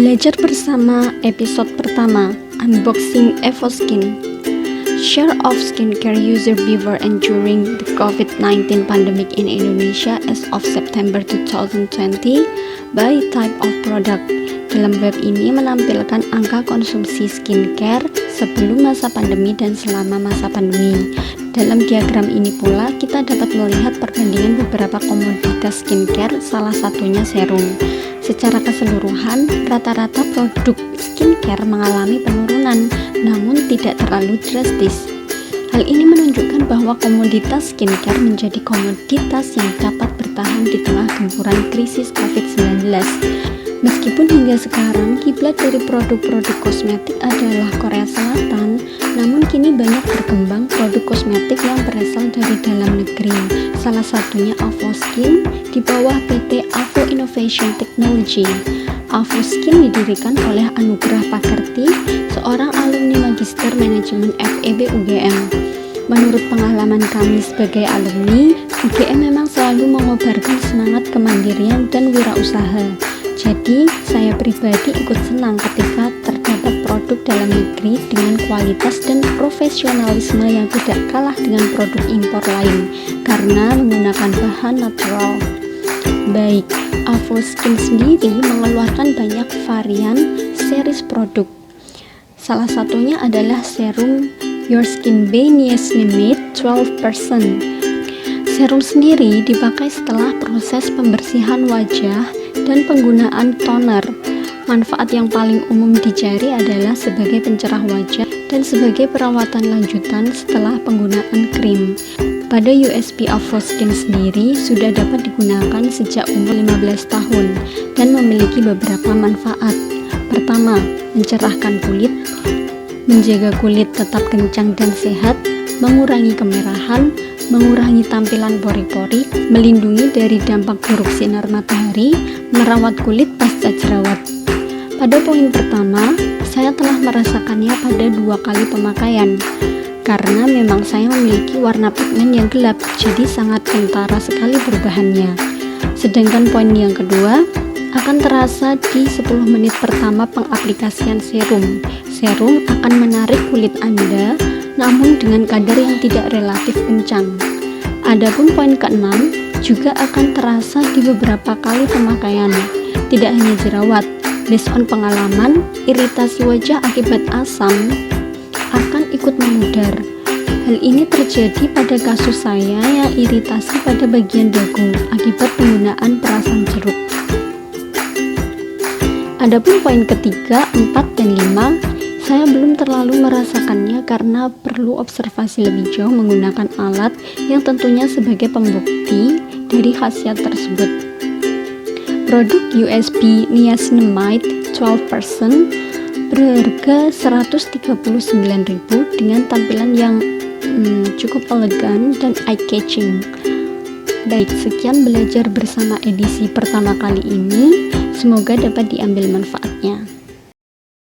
Belajar bersama episode pertama, Unboxing Avoskin. Share of skincare user before and during the COVID-19 pandemic in Indonesia as of September 2020 by type of product. Dalam web ini menampilkan angka konsumsi skincare sebelum masa pandemi dan selama masa pandemi. Dalam diagram ini pula kita dapat melihat perbandingan beberapa komoditas skincare, salah satunya serum. Secara keseluruhan, rata-rata produk skincare mengalami penurunan, namun tidak terlalu drastis. Hal ini menunjukkan bahwa komoditas skincare menjadi komoditas yang dapat bertahan di tengah gempuran krisis COVID-19. Meskipun hingga sekarang kiblat dari produk-produk kosmetik adalah Korea Selatan, namun kini banyak berkembang produk kosmetik yang berasal dari dalam negeri. Salah satunya Avoskin di bawah PT Avo Innovation Technology. Avoskin didirikan oleh Anugrah Pakerti, seorang alumni Magister Manajemen FEB UGM. Menurut pengalaman kami sebagai alumni, UGM memang selalu mengobarkan semangat kemandirian dan wirausaha. Jadi, saya pribadi ikut senang ketika terdapat produk dalam negeri dengan kualitas dan profesionalisme yang tidak kalah dengan produk impor lain karena menggunakan bahan natural. Baik, Avoskin sendiri mengeluarkan banyak varian series produk. Salah satunya adalah serum Your Skin by Niacinamide 12%. Serum sendiri dipakai setelah proses pembersihan wajah dan penggunaan toner. Manfaat yang paling umum dicari adalah sebagai pencerah wajah dan sebagai perawatan lanjutan setelah penggunaan krim. Pada USP Avoskin sendiri sudah dapat digunakan sejak umur 15 tahun dan memiliki beberapa manfaat. Pertama, mencerahkan kulit, menjaga kulit tetap kencang dan sehat, mengurangi kemerahan, mengurangi tampilan pori-pori, melindungi dari dampak buruk sinar matahari, merawat kulit pasca jerawat. Pada poin pertama, saya telah merasakannya pada 2 kali pemakaian. Karena memang saya memiliki warna pigmen yang gelap, jadi sangat kentara sekali perubahannya. Sedangkan poin yang kedua, akan terasa di 10 menit pertama pengaplikasian serum. Serum akan menarik kulit Anda, namun dengan kadar yang tidak relatif kencang. Adapun poin ke-6 juga akan terasa di beberapa kali pemakaian. Tidak hanya jerawat, based on pengalaman, iritasi wajah akibat asam akan ikut memudar. Hal ini terjadi pada kasus saya yang iritasi pada bagian dagu akibat penggunaan perasan jeruk. Adapun poin ketiga, 4, dan 5, saya belum terlalu merasakannya karena perlu observasi lebih jauh menggunakan alat yang tentunya sebagai pembukti dari khasiat tersebut. Produk USB Niacinamide 12% berharga 139.000 dengan tampilan yang cukup elegan dan eye-catching. Baik, sekian belajar bersama edisi pertama kali ini. Semoga dapat diambil manfaatnya.